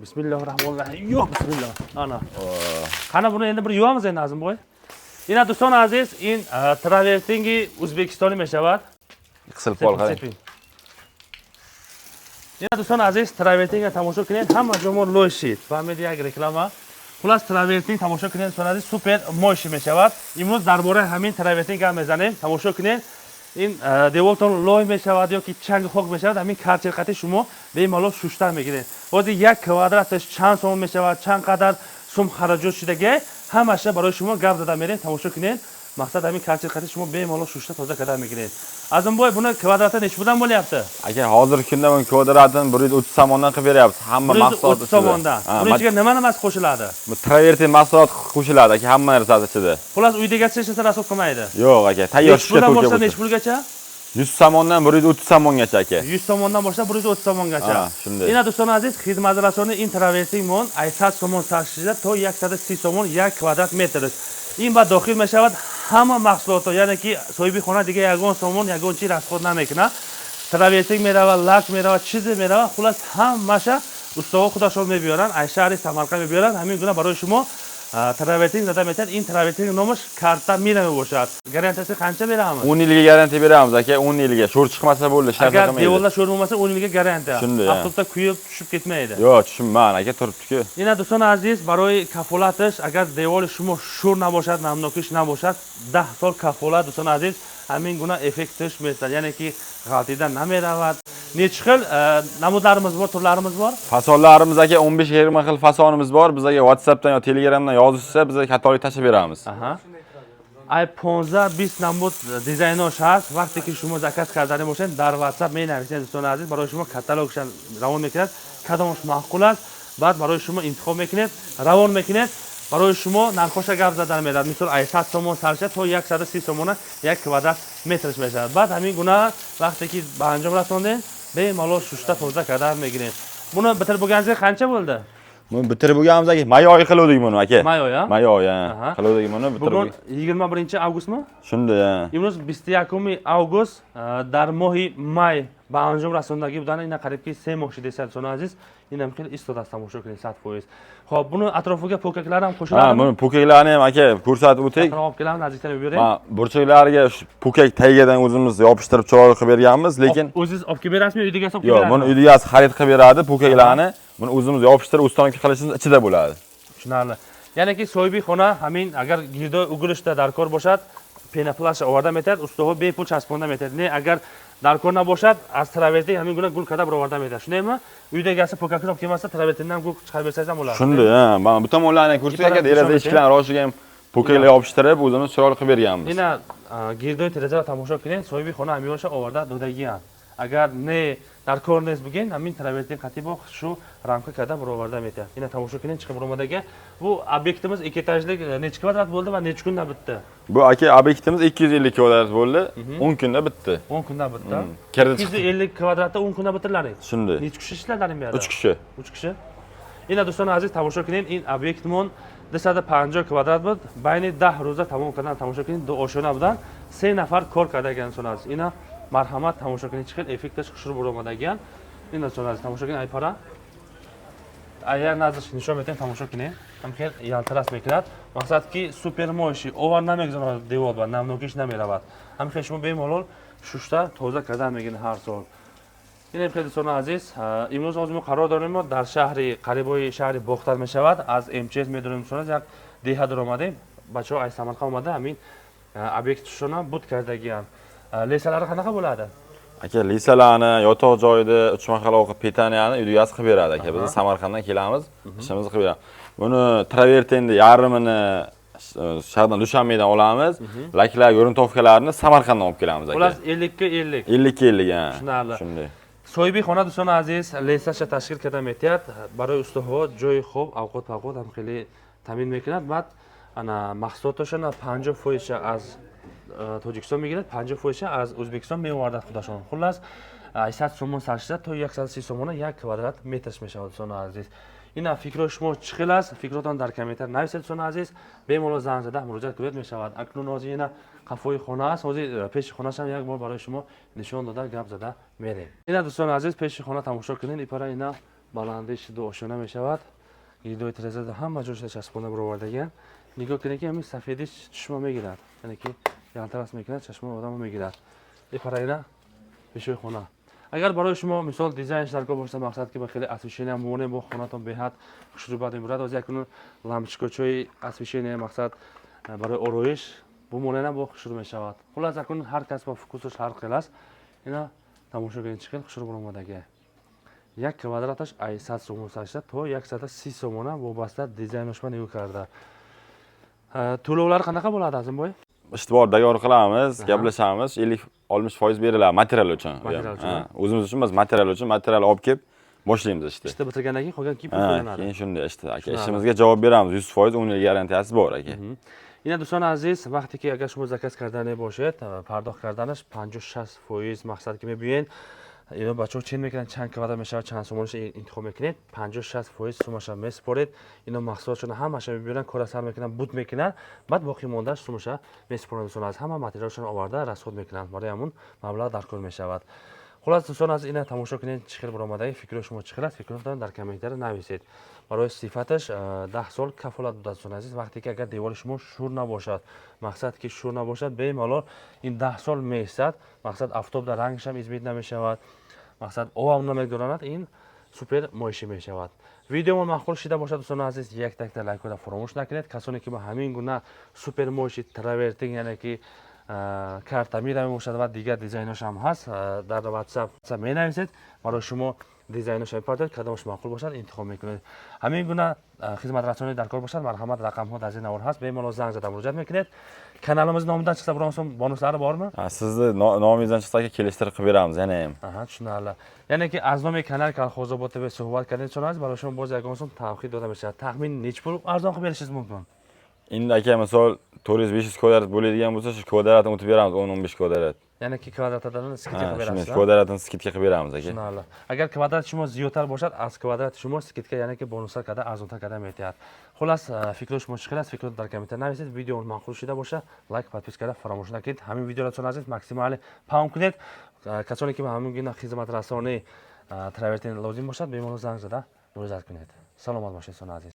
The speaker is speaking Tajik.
Bismillahirrahmanirrahim. Yo'q, bismillah. Ana. Qani buni endi bir yuvamiz endi Azimboy. Ina do'stona aziz, in travertingi O'zbekistonlik meshavat. Qisib qol qarang. Ina do'stona aziz, travertinga tomosha qiling. Hamma jumhur loyshit. Familiya reklama. Xullas traverting tomosha qiling do'stona aziz, super mo'sh meshavat. Imroz darbora hamin travertinga mezanim. Tomosha qiling. این دیوالتون لای میشود یا که چنگ خوک میشود همین کارچرقتی شما بیمالو شوشتر میگیرید وقتی یک کوادراتش چند سوم میشود چند قدر سوم خراجات شدگی همش برای شما گپ زده میرین تماشا کنین مقصد همین کارچرقتی شما بیمالو شوشتر تازه کردن میگیرید از اون boy buni kvadratda necha puldan bo'lyapti aka hozirgi kunda buni kvadratini 130 so'mdan qilib beryapsiz hamma mahsulot 130 so'mdan buning ichiga nima nimasi qo'shiladi bu travertin mahsulot qo'shiladi aka hamma narsasi ichida xullas uydaga hech narsa qilmaydi yo'q aka tayyor shishga to'lgan necha pulgacha 100 so'mdan 130 so'mgacha aka 100 so'mdan boshlab 130 so'mgacha shunday ina do'stona aziz xizmat rasoni intraverting mon 800 so'm sarfida to 130 so'm 1 kvadrat metr این بعد داخل می شود همه محصولات یعنی که صاحب خانه دیگه یگان سامان یگان چی رسخود نمیکنه تراویتینگ میرود لاک میرود چیزی میرود خلاص همش استوا خودشون میبیارن از شهر سمرقند میبیارن همین گونه برای شما تراویتینگ زده میتن این تراویتینگ نامش کارتا میره باشد گارانتی qancha beramiz 10 yilga garantiya beramiz aka 10 yilga sho'r chiqmasa bo'ldi shart agar devorlar sho'r bo'lmasa 10 yilga garantiya shunday avtobusda kuyib tushib ketmaydi yo'q tushunman aka turibdi-ku اینا دوستان عزیز برای کفالتش اگر دیوار شما شور نباشد نمناکش نباشد 10 سال کفالت دوستان عزیز همین گونه افکتش میاد یعنی که غلطیدن نمیرود necha xil namudlarimiz bor turlarimiz bor fasonlarimiz aka 15-20 xil fasonimiz bor bizga WhatsAppdan yo Telegramdan yozishsa biz katalog tashib beramiz ay 15-20 namud dizaynlar hast vaqti که شما zakaz کردنی باشین در WhatsApp می‌نویسید دوستان عزیز برای شما کاتالوگش روان میکنید کدامش معقول است بعد برای شما انتخاب میکنید روان میکنید برای شما نرخش گپ زدن میداد مثلا 800 سوم سرش تا 130 سوم یک کوادرات مترش میشه بعد همین گونه وقتی که به انجام رسوندین به مالو شوشتا توزیع کردن میگیرید buni bitirib bo'lganingizga qancha bo'ldi buni bitirib bo'lganimiz aka may oyi qiluvdik buni aka may oyi may oyi qiluvdik buni bitirib bugun 21 avgustmi shunday imroz 21 avgust dar mohi may به انجام رسوندگی بودن اینا قریبی 3 ماه شده دوستان عزیز اینم خیلی استفاده است تماشا کنید 100%. خب بونو اطرافیga پوککlar ham qo'shiladi. Buni pokeklarni ham aka ko'rsatib o'taylik. Atrof kelam nozikdan bering. Ma burchaklariga pokek tagidan o'zimiz yopishtirib chiroyli qilib berganmiz, lekin o'zingiz olib kelib berasizmi, uydaga olib kelib berasizmi? Yo'q, buni uydagiz xarid qilib beradi pokeklarni. Buni o'zimiz yopishtirib ustonaga qilishimiz ichida bo'ladi. Tushunarli. Ya'ni ki sohibi xona hamin agar girdo ugurishda darkor boshad, penoplast ovarda metar, ustoho bepul chasponda metar. Ne agar darkor naboshat, az travertin hamin guna gul kada ovarda metar. Shundaymi? Uydagisi pokakni olib kelmasa, travertindan gul chiqarib bersangiz ham bo'ladi. Shunday, ha. Mana bu tomonlarni ko'rsak aka, deraza eshiklarni roshiga ham pokaklar yopishtirib, o'zimiz chiroyli qilib berganmiz. Ina girdo teraza tomosha qiling, sohibi xona hamisha ovarda dodagiyan. Agar ne darkor nes bugün hamin travertin qatibo shu ramka kada ovarda metar. Ina tomosha qiling chiqib romadagi bu obyektimiz 2 etajlik necha kvadrat bo'ldi va necha kunda bitdi? Bu aka obyektimiz 250 kvadrat bo'ldi, 10 kunda bitdi. 10 kunda bitdi. 250 kvadratda 10 kunda bitirlaring. Shunday. Necha kishi ishlading bu yerda? 3 kishi. 3 kishi. Ina do'stlar aziz tomosha qiling, in obyektmon 250 kvadrat بود. بین 10 روزه تمام کردن تماشا کنید دو آشنا بودن 3 نفر کار کردگان دوستان عزیز اینا مرحمت تماشا کنید چقدر افکتش خوشرو برآمدگیان این دوستان عزیز تماشا کنید ای پارا اگر نازش نشون میتین تماشا کنید هم خیلی یالتراس میکند مقصد که سوپر موشی اوور نمیگذاره دیوار با نمنوکش نمیرود هم خیلی شما بیمالول شوشتا توزیع کردن میگین هر سال این خیلی دوستان عزیز امروز ما قرار داریم در شهر قریبای شهر بختر میشود از امچز میدونیم دوستان یک دیه در اومدیم بچه‌ها از سمرقند اومده همین obyektishona but kardagiyam lesalari qanaqa bo'ladi aka lesalarni yotoq joyida 3 mahal o'qib petaniyani uydigasi qilib beradi aka biz Samarqanddan kelamiz ishimizni qilib beramiz buni travertinni yarmini shahardan Dushanbedan olamiz laklar yo'rintovkalarini Samarqanddan olib kelamiz aka ular 50 ga 50 50 ga 50 ha shunday sohibi xona do'ston aziz lesasha tashkil kardam etyapti برای ustoho joy خوب ovqat paqot ham xili ta'min میکند بعد انا محصولاتشون 50% از تاجیکستان میگیرد 50% از ازبکستان میوردن خودشون خلاص 800 سومون سرشته تا 130 سومون یک کوادرات مترش میشه دوستان عزیز اینا فکر شما چخیل است فکراتون در کامنت نویسید دوستان عزیز به مولا زنگ زده مراجعه کنید میشود اکنون از اینا قفوی خونه است از پیش خونه هم یک بار برای شما نشون داده گپ زده میره اینا دوستان عزیز پیش خونه تماشا کنید این پارا اینا баландиш ду ошона мешавад. Гирдои тирезада ҳама ҷошда часпона баровардаgan. Нигоҳ кунед ки ҳамин сафедиш чашма мегирад. Яъне ки ялтарас мекунад, чашма одамро мегирад. Ипарайна бешои хона. Агар барои шумо мисол дизайнш даркор бошад, мақсад ки ба хеле освещение муоне бо хонатон беҳад хушрӯбат мебурад, оз якун лампочкочои освещение мақсад барои ороиш бумонена бо хушрӯ мешавад. Хулас акун ҳар кас ба вкусаш ҳар хел аст. Ина тамошо кунед чӣ хел хушрӯ баромадаги. Як квадраташ ай 100 сомон сашта то 130 сомона вобаста дизайнаш ва нигоҳ карда. To'lovlar qanaqa bo'ladi Azimboy? Ishtiborda yor qilamiz, gaplashamiz, 50-60% beriladi material uchun. Material uchun. O'zimiz uchun emas, material olib kelib boshlaymiz ishni. Ishni bitirgandan keyin qolgan keyin pul to'lanadi. Keyin shunday aka, ishimizga javob beramiz, 100% 10 yil garantiyasi bor aka. Ина дӯстони азиз, вақте ки агар шумо заказ кардане бошед, пардохт карданаш 50-60% мақсад ки мебиёед, ино бачаҳо чен мекунанд, чанд квадрат мешавад, чанд сомонаш интихоб мекунед, 50-60% сумаша месупоред, ино маҳсулотшона ҳамаша мебиёранд, кора сар мекунанд, буд мекунанд, баъд боқи мондаш сумаша месупоранд. Дӯстон аз ҳама материалшон оварда расход мекунанд, барои ҳамун маблағ дар кор мешавад. Хулас дӯстон аз ина тамошо кунед чӣ хел баромадаги, фикри шумо чӣ хел аст, фикротон дар комментария нависед. Барои сифаташ 10 сол кафолат дод дӯстон азиз. Вақте ки агар девори шумо шур набошад, мақсад ки шур набошад, бемалол ин 10 сол меистад, мақсад афтоб дар рангаш ҳам измит намешавад, мақсад овам намегдоранад, ин супер моишӣ мешавад. Видеомон маъқул шида бошад дӯстон азиз, як такта лайк куда фаромӯш накунед. Касоне ки ба ҳамин гуна супер моиши травертинг, яъне ки карта мира мебошад ва дигар дизайнош ҳам ҳаст, дар WhatsApp менависед, барои шумо дизайнош мепартоед, кадомаш маъқул бошад интихоб мекунед. Ҳамин гуна хизматрасонӣ дар кор бошад, марҳамат рақамҳо дар зин навор ҳаст, бемалол занг зада муроҷиат мекунед. Каналimiz nomidan chiqsa biron bonuslari bormi? Sizni nomingizdan chiqsa kelishtirib qilib beramiz yana ham. Aha, tushunarli. Ya'ni ki az nomi kanal Kolxozobod TV suhbat kardingiz, baroy shuma boz yagon so'm tavxid dodam mishad. Taxmin necha pul arzon qilib berishingiz mumkin? Endi aka misol 400-500 kvadrat bo'ladigan bo'lsa, shu kvadratni o'tib beramiz, 10-15 kvadrat. Ya'ni ki kvadratdan skidka qilib berasiz. Kvadratni skidka qilib beramiz aka. Tushunarli. Agar kvadrat shuma ziyodtar bo'lsa, az kvadrat shuma skidka, ya'ni ki bonuslar qadar arzontar qadar aytyapti. Xullas, fikr shuma chiqadi, fikr dar kommentarda navisiz, videoni ma'qul shida bo'lsa, like, podpiskada фаромӯш накунед. Ҳамин видеоро чун азиз максимали паум кунед. Касоне ки ба ҳамин гуна хизматрасонӣ травертин лозим бошад, бемалол занг зада муроҷиат кунед. Саломат бошед, дӯстон азиз.